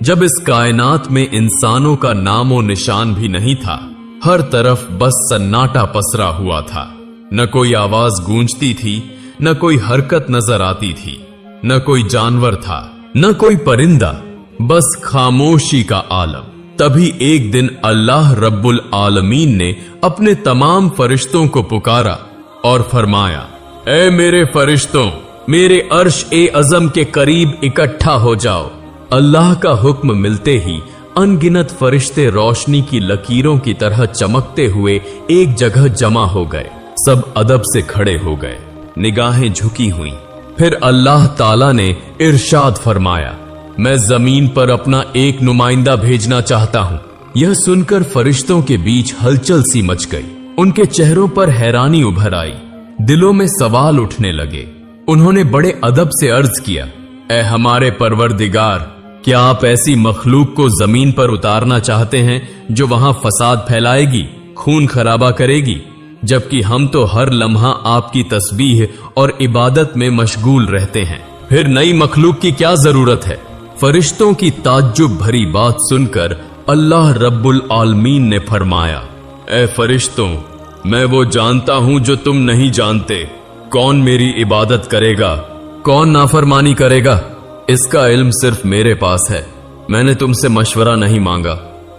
जब इस कायनात में इंसानों का नामो निशान भी नहीं था, हर तरफ बस सन्नाटा पसरा हुआ था। न कोई आवाज गूंजती थी, न कोई हरकत नजर आती थी, न कोई जानवर था, न कोई परिंदा, बस खामोशी का आलम। तभी एक दिन अल्लाह रब्बुल आलमीन ने अपने तमाम फरिश्तों को पुकारा और फरमाया, ऐ मेरे फरिश्तों, मेरे अर्श ए अज़म के करीब इकट्ठा हो जाओ। अल्लाह का हुक्म मिलते ही अनगिनत फरिश्ते रोशनी की लकीरों की तरह चमकते हुए एक जगह जमा हो गए। सब अदब से खड़े हो गए, निगाहें झुकी हुई। फिर अल्लाह ताला ने इरशाद फरमाया, मैं जमीन पर अपना एक नुमाइंदा भेजना चाहता हूं। यह सुनकर फरिश्तों के बीच हलचल सी मच गई। उनके चेहरों पर हैरानी उभर आई, दिलों में सवाल उठने लगे। उन्होंने बड़े अदब से अर्ज किया, ऐ हमारे परवरदिगार, क्या आप ऐसी मखलूक को जमीन पर उतारना चाहते हैं जो वहां फसाद फैलाएगी, खून खराबा करेगी, जबकि हम तो हर लम्हा आपकी तस्बीह और इबादत में मशगूल रहते हैं। फिर नई मखलूक की क्या जरूरत है? फरिश्तों की ताज्जुब भरी बात सुनकर अल्लाह रब्बुल आलमीन ने फरमाया, ऐ फरिश्तों, मैं वो जानता हूं जो तुम नहीं जानते। कौन मेरी इबादत करेगा, कौन नाफरमानी करेगा, इसका इल्म सिर्फ मेरे पास है। मैंने तुमसे मशवरा नहीं मांगा,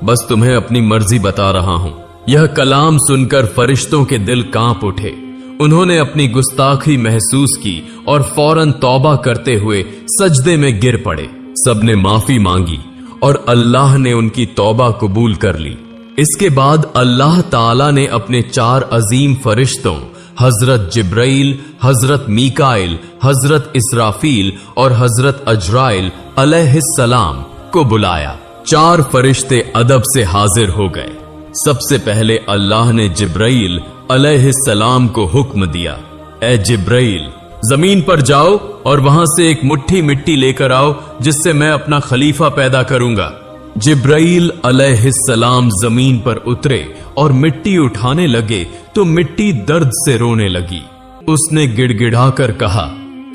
बस तुम्हें अपनी मर्जी बता रहा हूं। यह कलाम सुनकर फरिश्तों के दिल कांप उठे। उन्होंने अपनी गुस्ताखी महसूस की और फौरन तौबा करते हुए सजदे में गिर पड़े। सबने माफी मांगी और अल्लाह ने उनकी तौबा कबूल कर ली। इसके बाद अल्लाह ताला ने अपने 4 अजीम फरिश्तों हजरत जिब्राइल, हजरत मीकाइल, हजरत इसराफील और हजरत अजराइल अलैहिस्सलाम को बुलाया। 4 फरिश्ते अदब से हाजिर हो गए। सबसे पहले अल्लाह ने जिब्राइल अलैहिस्सलाम को हुक्म दिया, ऐ जिब्राइल, जमीन पर जाओ और वहां से एक मुट्ठी मिट्टी लेकर आओ, जिससे मैं अपना खलीफा पैदा करूंगा। जिब्राइल अलैहिस्सलाम जमीन पर उतरे और मिट्टी उठाने लगे तो मिट्टी दर्द से रोने लगी। उसने गिड़गिड़ाकर कहा,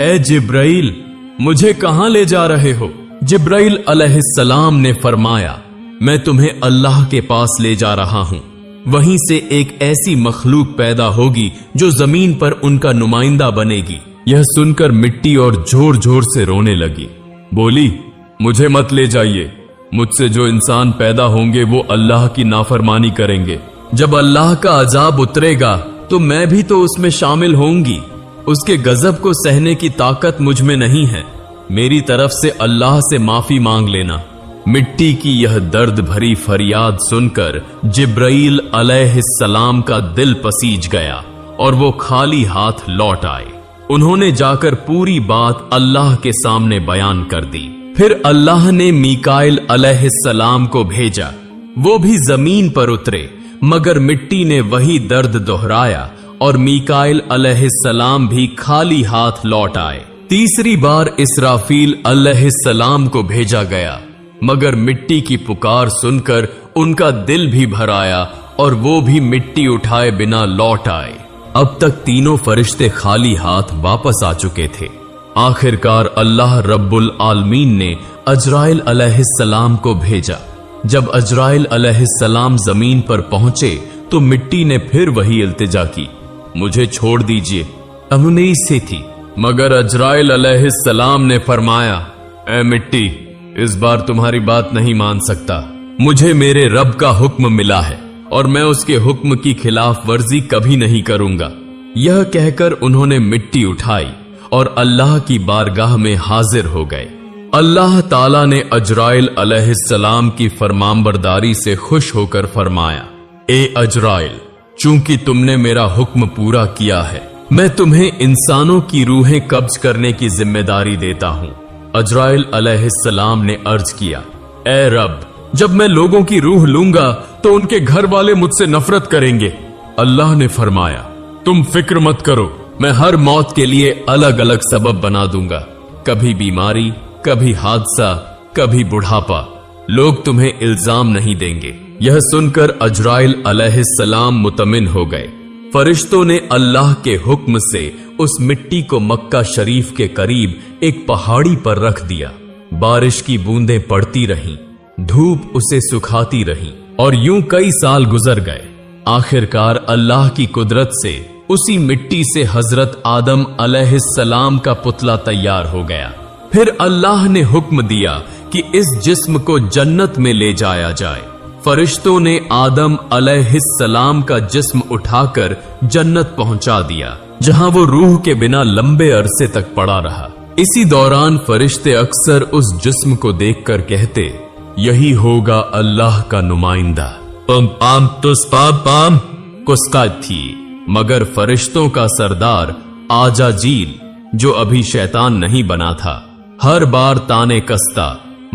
ऐ जिब्राइल, मुझे कहां ले जा रहे हो? जिब्राइल अलैहिस्सलाम ने फरमाया, मैं तुम्हें अल्लाह के पास ले जा रहा हूं। वहीं से एक ऐसी मखलूक पैदा होगी जो जमीन पर उनका नुमाइंदा बनेगी। यह सुनकर मिट्टी और जोर जोर से रोने लगी। बोली, मुझे मत ले जाइए। मुझसे जो इंसान पैदा होंगे वो अल्लाह की नाफरमानी करेंगे। जब अल्लाह का अजाब उतरेगा तो मैं भी तो उसमें शामिल होंगी। उसके गजब को सहने की ताकत मुझ में नहीं है। मेरी तरफ से अल्लाह से माफी मांग लेना। मिट्टी की यह दर्द भरी फरियाद सुनकर जिब्राइल अलैहिस्सलाम का दिल पसीज गया और वो खाली हाथ लौट आए। उन्होंने जाकर पूरी बात अल्लाह के सामने बयान कर दी। फिर अल्लाह ने मीकाइल अलैहिस्सलाम को भेजा। वो भी जमीन पर उतरे, मगर मिट्टी ने वही दर्द दोहराया और मीकाइल अलैहिस्सलाम भी खाली हाथ लौट आए। तीसरी बार इसराफील अलैहिस्सलाम को भेजा गया, मगर मिट्टी की पुकार सुनकर उनका दिल भी भर आया और वो भी मिट्टी उठाए बिना लौट आए। अब तक तीनों फरिश्ते खाली हाथ वापस आ चुके थे। आखिरकार अल्लाह रब्बुल आलमीन ने अजराइल अलैहिस्सलाम को भेजा। जब अजराइल अलैहिस्सलाम जमीन पर पहुंचे तो मिट्टी ने फिर वही इल्तिजा की, मुझे छोड़ दीजिए। अमुनीस से थी, मगर अजराइल अलैहिस्सलाम ने फरमाया, ऐ मिट्टी, इस बार तुम्हारी बात नहीं मान सकता। मुझे मेरे रब का हुक्म मिला है और मैं उसके हुक्म की खिलाफ वर्जी कभी नहीं करूंगा। यह कहकर उन्होंने मिट्टी उठाई और अल्लाह की बारगाह में हाजिर हो गए। अल्लाह ताला ने अजराइल अलैहिस्सलाम की फरमानबरदारी से खुश होकर फरमाया, ए अजराइल, चूंकि तुमने मेरा हुक्म पूरा किया है, मैं तुम्हें इंसानों की रूहें कब्ज करने की जिम्मेदारी देता हूं। अजराइल अलैहिस्सलाम ने अर्ज किया, ए रब, जब मैं लोगों की रूह लूंगा तो उनके घर वाले मुझसे नफरत करेंगे। अल्लाह ने फरमाया, तुम फिक्र मत करो, मैं हर मौत के लिए अलग अलग सबब बना दूंगा। कभी बीमारी, कभी हादसा, कभी बुढ़ापा। लोग तुम्हें इल्जाम नहीं देंगे। यह सुनकर अजराइल अलैहिस्सलाम मुतमिन हो गए। फरिश्तों ने अल्लाह के हुक्म से उस मिट्टी को मक्का शरीफ के करीब एक पहाड़ी पर रख दिया। बारिश की बूंदें पड़ती रहीं, धूप उसे सुखाती रही और यूं कई साल गुजर गए। आखिरकार अल्लाह की कुदरत से उसी मिट्टी से हजरत आदम अलैहिस्सलाम का पुतला तैयार हो गया। फिर अल्लाह ने हुक्म दिया कि इस जिस्म को जन्नत में ले जाया जाए। फरिश्तों ने आदम अलैहिस्सलाम का जिस्म उठाकर जन्नत पहुंचा दिया, जहां वो रूह के बिना लंबे अरसे तक पड़ा रहा। इसी दौरान फरिश्ते अक्सर उस जिस्म को देखकर कहते, यही होगा अल्लाह का नुमाइंदा। पम पाम तुस पाम पाम कुस्का थी, मगर फरिश्तों का सरदार आजाजील, जो अभी शैतान नहीं बना था, हर बार ताने कसता,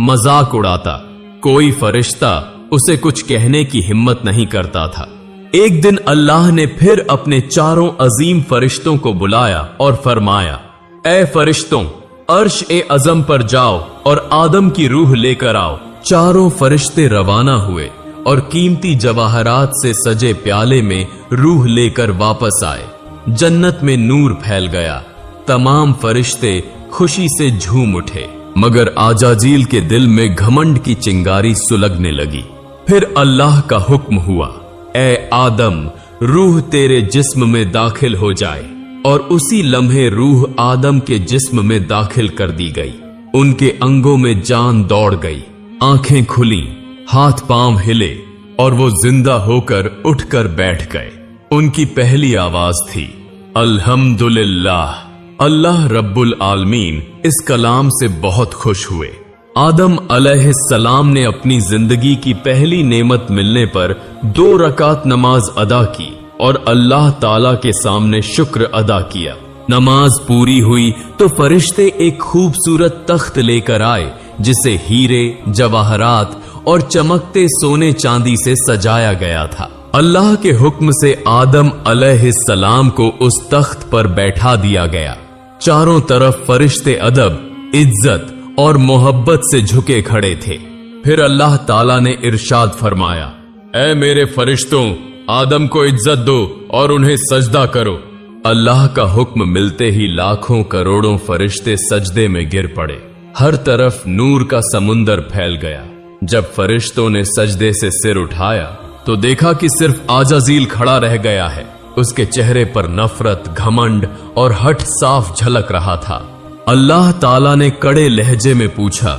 मजाक उड़ाता। कोई फरिश्ता उसे कुछ कहने की हिम्मत नहीं करता था। एक दिन अल्लाह ने फिर अपने चारों अजीम फरिश्तों को बुलाया और फरमाया, ए फरिश्तों, अर्श ए अजम पर जाओ और आदम की रूह लेकर आओ। चारों फरिश्ते रवाना हुए और कीमती जवाहरात से सजे प्याले में रूह लेकर वापस आए। जन्नत में नूर फैल गया। तमाम फरिश्ते खुशी से झूम उठे, मगर आजाजील के दिल में घमंड की चिंगारी सुलगने लगी। फिर अल्लाह का हुक्म हुआ, ए आदम, रूह तेरे जिस्म में दाखिल हो जाए। और उसी लम्हे रूह आदम के जिस्म में दाखिल कर दी गई। उनके अंगों में जान दौड़ गई, आंखें खुली, हाथ पांव हिले और वो जिंदा होकर उठकर बैठ गए। उनकी पहली आवाज थी, अल्हम्दुलिल्लाह। अल्लाह रब्बुल आलमीन इस कलाम से बहुत खुश हुए। आदम अलैहिस्सलाम ने अपनी जिंदगी की पहली नेमत मिलने पर 2 रकात नमाज अदा की और अल्लाह ताला के सामने शुक्र अदा किया। नमाज पूरी हुई तो फरिश्ते एक खूबसूरत तख्त लेकर आए, जिसे हीरे, जवाहरात और चमकते सोने चांदी से सजाया गया था। अल्लाह के हुक्म से आदम अलैहिस्सलाम को उस तख्त पर बैठा दिया गया। चारों तरफ फरिश्ते अदब, इज्जत और मोहब्बत से झुके खड़े थे। फिर अल्लाह ताला ने इरशाद फरमाया, ऐ मेरे फरिश्तों, आदम को इज्जत दो और उन्हें सजदा करो। अल्लाह का हुक्म मिलते ही लाखों करोड़ों फरिश्ते सजदे में गिर पड़े। हर तरफ नूर का समुंदर फैल गया। जब फरिश्तों ने सजदे से सिर उठाया तो देखा कि सिर्फ आजाजील खड़ा रह गया है। उसके चेहरे पर नफरत, घमंड और हठ साफ झलक रहा था। अल्लाह ताला ने कड़े लहजे में पूछा,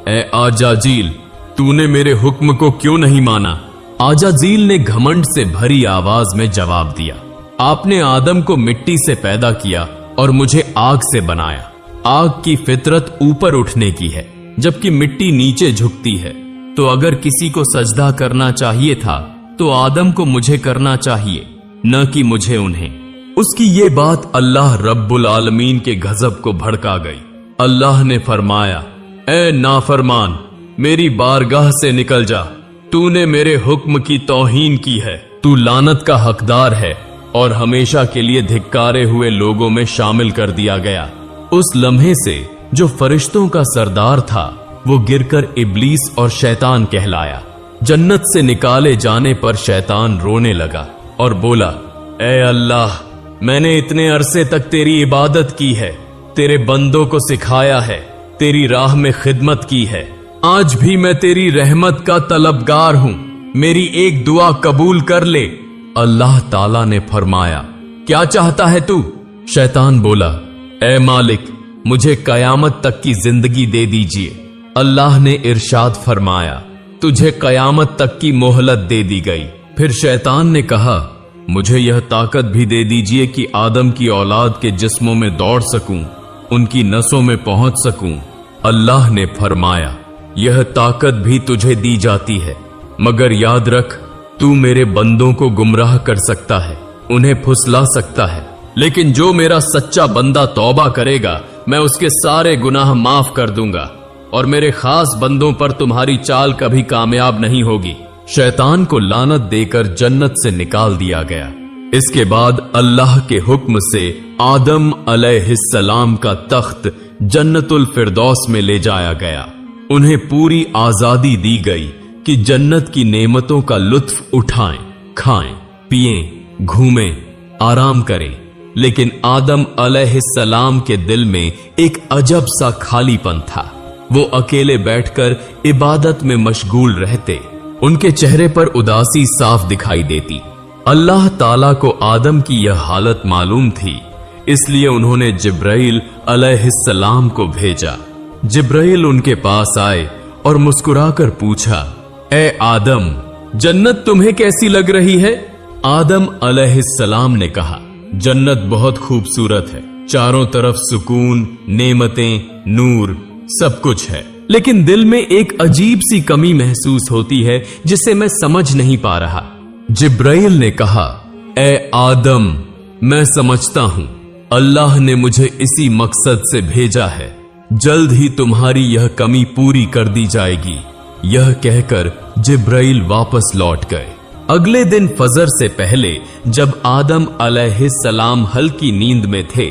ए आजाजील, तूने मेरे हुक्म को क्यों नहीं माना? आजाजील ने घमंड से भरी आवाज में जवाब दिया, आपने आदम को मिट्टी से पैदा किया और मुझे आग से बनाया। आग की फितरत ऊपर उठने की है, जबकि मिट्टी नीचे झुकती है। तो अगर किसी को सजदा करना चाहिए था तो आदम को मुझे करना चाहिए, न कि मुझे उन्हें। उसकी ये बात अल्लाह रब्बुल आलमीन के गजब को भड़का गई। अल्लाह ने फरमाया, ए नाफरमान, मेरी बारगाह से निकल जा। तूने मेरे हुक्म की तौहीन की है। तू लानत का हकदार है और हमेशा के लिए धिक्कारे हुए लोगों में शामिल कर दिया गया। उस लम्हे से जो फरिश्तों का सरदार था, वो गिरकर इब्लीस और शैतान कहलाया। जन्नत से निकाले जाने पर शैतान रोने लगा और बोला, ए अल्लाह, मैंने इतने अरसे तक तेरी इबादत की है, तेरे बंदों को सिखाया है, तेरी राह में खिदमत की है। आज भी मैं तेरी रहमत का तलबगार हूं, मेरी एक दुआ कबूल कर ले। अल्लाह ताला ने फरमाया, क्या चाहता है तू? शैतान बोला, ए मालिक, मुझे कयामत तक की जिंदगी दे दीजिए। अल्लाह ने इरशाद फरमाया, तुझे कयामत तक की मोहलत दे दी गई। फिर शैतान ने कहा, मुझे यह ताकत भी दे दीजिए कि आदम की औलाद के जिस्मों में दौड़ सकूं, उनकी नसों में पहुंच सकूं। अल्लाह ने फरमाया, यह ताकत भी तुझे दी जाती है, मगर याद रख, तू मेरे बंदों को गुमराह कर सकता है, उन्हें फुसला सकता है, लेकिन जो मेरा सच्चा बंदा तौबा करेगा, मैं उसके सारे गुनाह माफ कर दूंगा और मेरे खास बंदों पर तुम्हारी चाल कभी कामयाब नहीं होगी। शैतान को लानत देकर जन्नत से निकाल दिया गया। इसके बाद अल्लाह के हुक्म से आदम अलैहिस्सलाम का तख्त जन्नतुल फिरदौस में ले जाया गया। उन्हें पूरी आजादी दी गई कि जन्नत की नेमतों का लुत्फ उठाएं, खाएं, पिएं, घूमें, आराम करें। लेकिन आदम अलैहिस्सलाम के दिल में एक अजब सा खालीपन था। वो अकेले बैठकर इबादत में मशगूल रहते। उनके चेहरे पर उदासी साफ दिखाई देती। अल्लाह ताला को आदम की यह हालत मालूम थी, इसलिए उन्होंने जिब्राइल अलैहिस्सलाम को भेजा। जिब्राइल उनके पास आए और मुस्कुराकर पूछा, ए आदम, जन्नत तुम्हें कैसी लग रही है? आदम अलैहिस्सलाम ने कहा, जन्नत बहुत खूबसूरत है, चारों तरफ सुकून, नेमतें, नूर, सब कुछ है, लेकिन दिल में एक अजीब सी कमी महसूस होती है जिसे मैं समझ नहीं पा रहा। जिब्राइल ने कहा, ए आदम, मैं समझता हूं, अल्लाह ने मुझे इसी मकसद से भेजा है, जल्द ही तुम्हारी यह कमी पूरी कर दी जाएगी। यह कहकर जिब्राइल वापस लौट गए। अगले दिन फजर से पहले जब आदम अलैहिस्सलाम हल्की नींद में थे,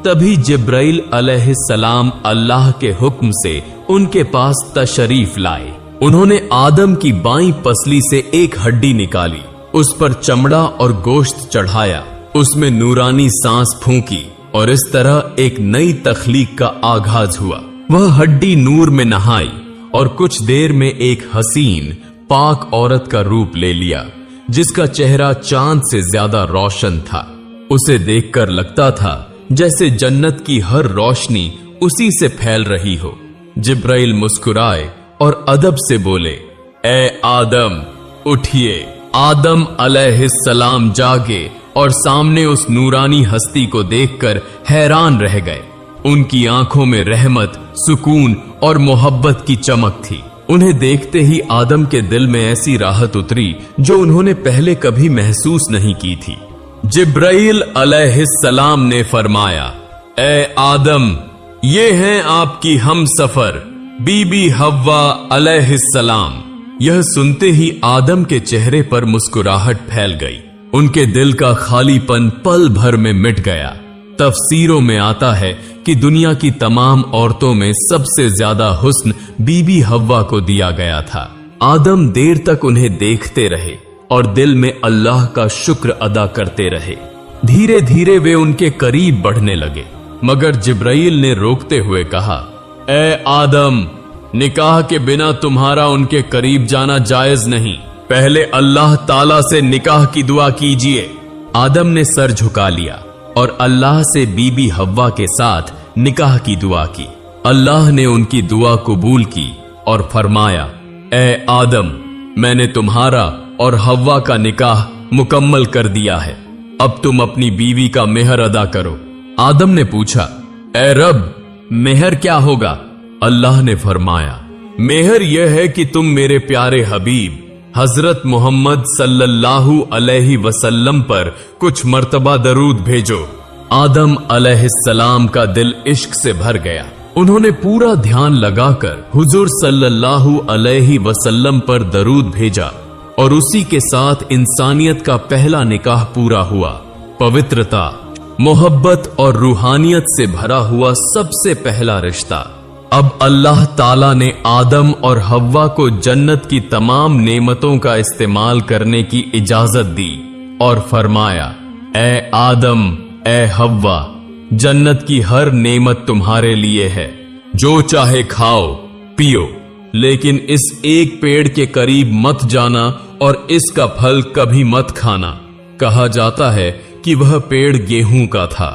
तभी जिब्राइल अलैहिस्सलाम अल्लाह के हुक्म से उनके पास तशरीफ लाए। उन्होंने आदम की बाईं पसली से एक हड्डी निकाली, उस पर चमड़ा और गोश्त चढ़ाया, उसमें नूरानी सांस फूंकी और इस तरह एक नई तख्लीक का आगाज हुआ। वह हड्डी नूर में नहाई और कुछ देर में एक हसीन पाक औरत का रूप ले लिया, जिसका चेहरा चांद से ज्यादा रोशन था। उसे देखकर लगता था जैसे जन्नत की हर रोशनी उसी से फैल रही हो। जिब्राइल मुस्कुराए और अदब से बोले, ए आदम, उठिए। आदम अलैहिस्सलाम जागे और सामने उस नूरानी हस्ती को देखकर हैरान रह गए। उनकी आंखों में रहमत, सुकून और मोहब्बत की चमक थी। उन्हें देखते ही आदम के दिल में ऐसी राहत उतरी जो उन्होंने पहले कभी महसूस नहीं की थी। जिब्राइल अलैहिस्सलाम ने फरमाया, ए आदम, ये हैं आपकी हम सफर बीबी हव्वा अलैहिस्सलाम। यह सुनते ही आदम के चेहरे पर मुस्कुराहट फैल गई। उनके दिल का खालीपन पल भर में मिट गया। तफसीरों में आता है कि दुनिया की तमाम औरतों में सबसे ज्यादा हुस्न बीबी हव्वा को दिया गया था। आदम देर तक उन्हें देखते रहे और दिल में अल्लाह का शुक्र अदा करते रहे। धीरे धीरे वे उनके करीब बढ़ने लगे, मगर जिब्राइल ने रोकते हुए कहा, ए आदम, निकाह के बिना तुम्हारा उनके करीब जाना जायज नहीं। पहले अल्लाह ताला से निकाह की दुआ कीजिए। आदम ने सर झुका लिया और अल्लाह से बीबी हव्वा के साथ निकाह की दुआ की। अल्लाह ने उनकी दुआ कबूल की और फरमाया, ए आदम, मैंने तुम्हारा और हव्वा का निकाह मुकम्मल कर दिया है। अब तुम अपनी बीवी का मेहर अदा करो। आदम ने पूछा, ए रब, मेहर क्या होगा? अल्लाह ने फरमाया, मेहर यह है कि तुम मेरे प्यारे हबीब हजरत मोहम्मद सल्लल्लाहु अलैहि वसल्लम पर कुछ मर्तबा दरूद भेजो। आदम अलैहिस्सलाम का दिल इश्क से भर गया। उन्होंने पूरा ध्यान लगाकर हुजूर सल्लल्लाहु अलैहि वसल्लम पर दरूद भेजा और उसी के साथ इंसानियत का पहला निकाह पूरा हुआ। पवित्रता, मोहब्बत और रूहानियत से भरा हुआ सबसे पहला रिश्ता। अब अल्लाह ताला ने आदम और हव्वा को जन्नत की तमाम नेमतों का इस्तेमाल करने की इजाजत दी और फरमाया, ए आदम, ए हव्वा, जन्नत की हर नेमत तुम्हारे लिए है, जो चाहे खाओ पियो, लेकिन इस एक पेड़ के करीब मत जाना और इसका फल कभी मत खाना। कहा जाता है कि वह पेड़ गेहूं का था।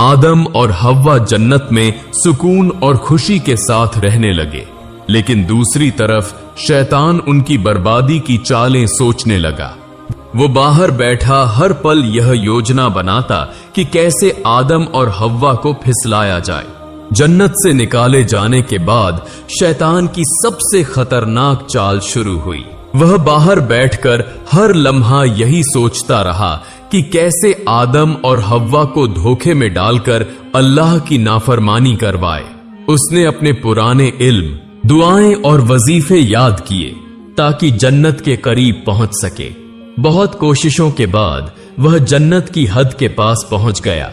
आदम और हव्वा जन्नत में सुकून और खुशी के साथ रहने लगे, लेकिन दूसरी तरफ शैतान उनकी बर्बादी की चालें सोचने लगा। वो बाहर बैठा हर पल यह योजना बनाता कि कैसे आदम और हव्वा को फिसलाया जाए। जन्नत से निकाले जाने के बाद शैतान की सबसे खतरनाक चाल शुरू हुई। वह बाहर बैठकर हर लम्हा यही सोचता रहा कि कैसे आदम और हव्वा को धोखे में डालकर अल्लाह की नाफरमानी करवाए। उसने अपने पुराने इल्म, दुआएं और वजीफे याद किए ताकि जन्नत के करीब पहुंच सके। बहुत कोशिशों के बाद वह जन्नत की हद के पास पहुंच गया,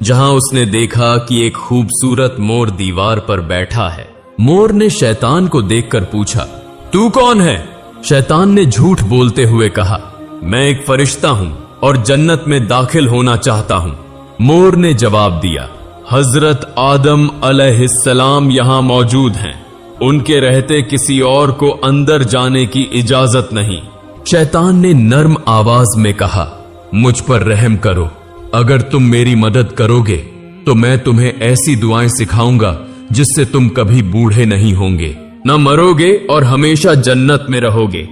जहां उसने देखा कि एक खूबसूरत मोर दीवार पर बैठा है। मोर ने शैतान को देखकर पूछा, तू कौन है? शैतान ने झूठ बोलते हुए कहा, मैं एक फरिश्ता हूं और जन्नत में दाखिल होना चाहता हूं। मोर ने जवाब दिया, हजरत आदम अलैहिस्सलाम यहां मौजूद हैं। उनके रहते किसी और को अंदर जाने की इजाजत नहीं। शैतान ने नर्म आवाज में कहा, मुझ पर रहम करो, अगर तुम मेरी मदद करोगे तो मैं तुम्हें ऐसी दुआएं सिखाऊंगा जिससे तुम कभी बूढ़े नहीं होंगे, न मरोगे और हमेशा जन्नत में रहोगे।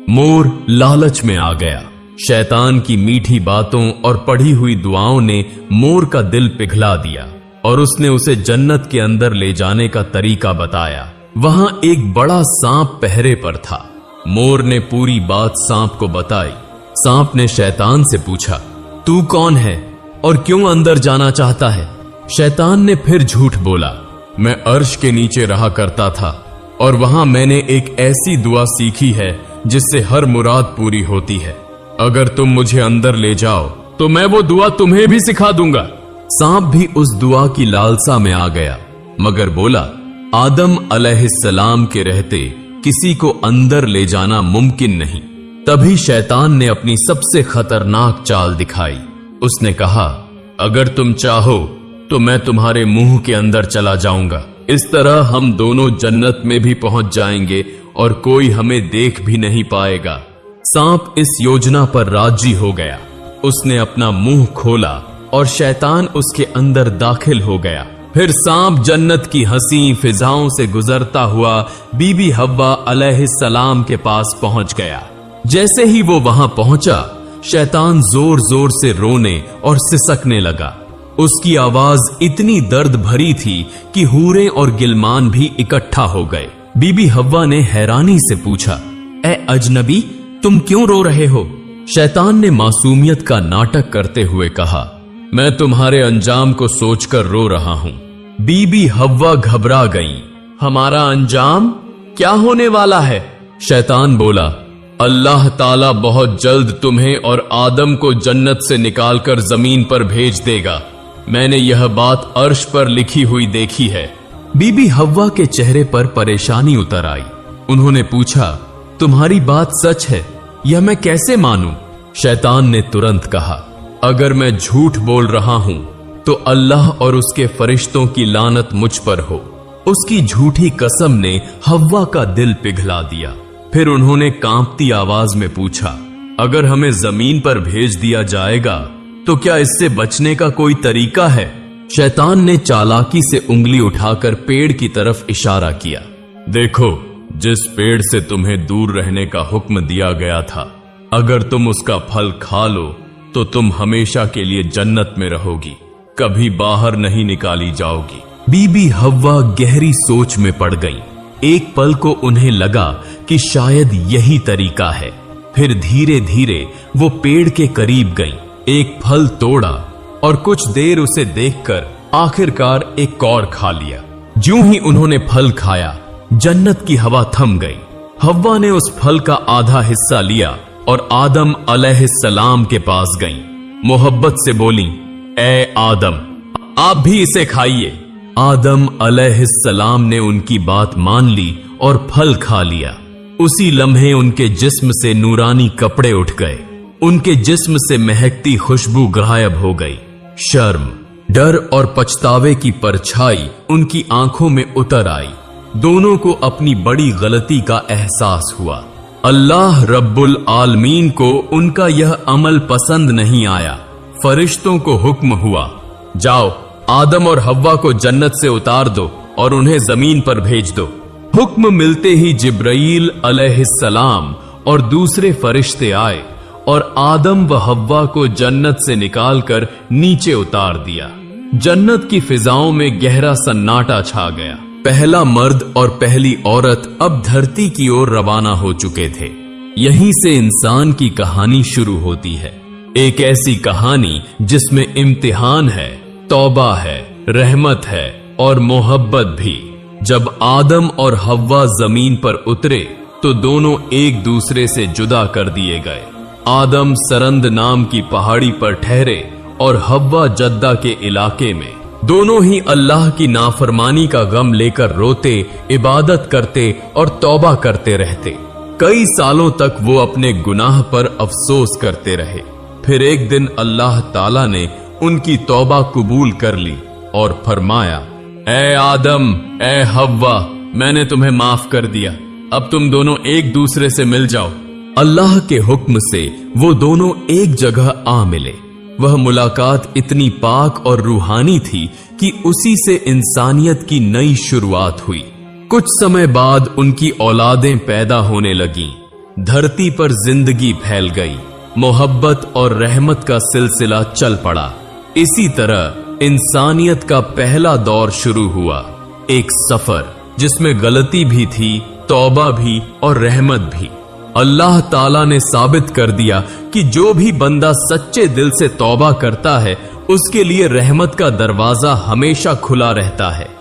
मोर लालच में आ गया। शैतान की मीठी बातों और पढ़ी हुई दुआओं ने मोर का दिल पिघला दिया और उसने उसे जन्नत के अंदर ले जाने का तरीका बताया। वहां एक बड़ा सांप पहरे पर था। मोर ने पूरी बात सांप को बताई। सांप ने शैतान से पूछा, तू कौन है और क्यों अंदर जाना चाहता है? शैतान ने फिर झूठ बोला, मैं अर्श के नीचे रहा करता था और वहां मैंने एक ऐसी दुआ सीखी है जिससे हर मुराद पूरी होती है। अगर तुम मुझे अंदर ले जाओ तो मैं वो दुआ तुम्हें भी सिखा दूंगा। सांप भी उस दुआ की लालसा में आ गया, मगर बोला, आदम अलैहिस्सलाम के रहते किसी को अंदर ले जाना मुमकिन नहीं। तभी शैतान ने अपनी सबसे खतरनाक चाल दिखाई। उसने कहा, अगर तुम चाहो तो मैं तुम्हारे मुंह के अंदर चला जाऊंगा। इस तरह हम दोनों जन्नत में भी पहुंच जाएंगे और कोई हमें देख भी नहीं पाएगा। सांप इस योजना पर राजी हो गया। उसने अपना मुंह खोला और शैतान उसके अंदर दाखिल हो गया। फिर सांप जन्नत की हंसी फिजाओं से गुजरता हुआ बीबी हव्वा अलैहिस्सलाम के पास पहुंच गया। जैसे ही वो वहां पहुंचा, शैतान जोर जोर से रोने और सिसकने लगा। उसकी आवाज इतनी दर्द भरी थी कि हूरें और गिलमान भी इकट्ठा हो गए। बीबी हव्वा ने हैरानी से पूछा, ए अजनबी, तुम क्यों रो रहे हो? शैतान ने मासूमियत का नाटक करते हुए कहा, मैं तुम्हारे अंजाम को सोचकर रो रहा हूं। बीबी हव्वा घबरा गईं। हमारा अंजाम क्या होने वाला है? शैतान बोला, अल्लाह ताला बहुत जल्द तुम्हें और आदम को जन्नत से निकालकर जमीन पर भेज देगा। मैंने यह बात अर्श पर लिखी हुई देखी है। बीबी हव्वा के चेहरे पर परेशानी उतर आई। उन्होंने पूछा, तुम्हारी बात सच है? यह मैं कैसे मानूं? शैतान ने तुरंत कहा, अगर मैं झूठ बोल रहा हूं तो अल्लाह और उसके फरिश्तों की लानत मुझ पर हो। उसकी झूठी कसम ने हव्वा का दिल पिघला दिया। फिर उन्होंने कांपती आवाज में पूछा, अगर हमें जमीन पर भेज दिया जाएगा तो क्या इससे बचने का कोई तरीका है? शैतान ने चालाकी से उंगली उठाकर पेड़ की तरफ इशारा किया। देखो, जिस पेड़ से तुम्हें दूर रहने का हुक्म दिया गया था, अगर तुम उसका फल खा लो तो तुम हमेशा के लिए जन्नत में रहोगी, कभी बाहर नहीं निकाली जाओगी। बीबी हव्वा गहरी सोच में पड़ गई। एक पल को उन्हें लगा कि शायद यही तरीका है। फिर धीरे धीरे वो पेड़ के करीब गईं, एक फल तोड़ा और कुछ देर उसे देखकर आखिरकार एक कौर खा लिया। ज्यों ही उन्होंने फल खाया, जन्नत की हवा थम गई। हव्वा ने उस फल का आधा हिस्सा लिया और आदम अलैहिस्सलाम के पास गईं। मोहब्बत से बोली, ए आदम, आप भी इसे खाइए। आदम अलैहिस्सलाम ने उनकी बात मान ली और फल खा लिया। उसी लम्हे उनके जिस्म से नूरानी कपड़े उठ गए। उनके जिस्म से महकती खुशबू गायब हो गई। शर्म, डर और पछतावे की परछाई उनकी आंखों में उतर आई। दोनों को अपनी बड़ी गलती का एहसास हुआ। अल्लाह रब्बुल आलमीन को उनका यह अमल पसंद नहीं आया। फरिश्तों को हुक्म हुआ, जाओ आदम और हव्वा को जन्नत से उतार दो और उन्हें जमीन पर भेज दो। हुक्म मिलते ही जिब्राईल अलैहिस्सलाम और दूसरे फरिश्ते आए और आदम व हव्वा को जन्नत से निकालकर नीचे उतार दिया। जन्नत की फिजाओं में गहरा सन्नाटा छा गया। पहला मर्द और पहली औरत अब धरती की ओर रवाना हो चुके थे। यहीं से इंसान की कहानी शुरू होती है। एक ऐसी कहानी जिसमें इम्तिहान है, तौबा है, रहमत है और मोहब्बत भी। जब आदम और हव्वा जमीन पर उतरे तो दोनों एक दूसरे से जुदा कर दिए गए। आदम सरंद नाम की पहाड़ी पर ठहरे और हव्वा जद्दा के इलाके में। दोनों ही अल्लाह की नाफरमानी का गम लेकर रोते, इबादत करते और तौबा करते रहते। कई सालों तक वो अपने गुनाह पर अफसोस करते रहे। फिर एक दिन अल्लाह ताला ने उनकी तौबा कबूल कर ली और फरमाया, ए आदम, ए हव्वा, میں نے تمہیں معاف کر دیا، اب تم دونوں ایک دوسرے سے مل جاؤ۔ اللہ کے حکم سے وہ دونوں ایک جگہ آ ملے۔ وہ ملاقات اتنی پاک اور روحانی تھی کہ اسی سے انسانیت کی نئی شروعات ہوئی۔ کچھ سمے بعد ان کی اولادیں پیدا ہونے لگیں، دھرتی پر زندگی پھیل گئی، محبت اور رحمت کا سلسلہ چل پڑا۔ اسی طرح انسانیت کا پہلا دور شروع ہوا، ایک سفر جس میں غلطی بھی تھی، توبہ بھی اور رحمت بھی۔ اللہ تعالیٰ نے ثابت کر دیا کہ جو بھی بندہ سچے دل سے توبہ کرتا ہے اس کے لیے رحمت کا دروازہ ہمیشہ کھلا رہتا ہے۔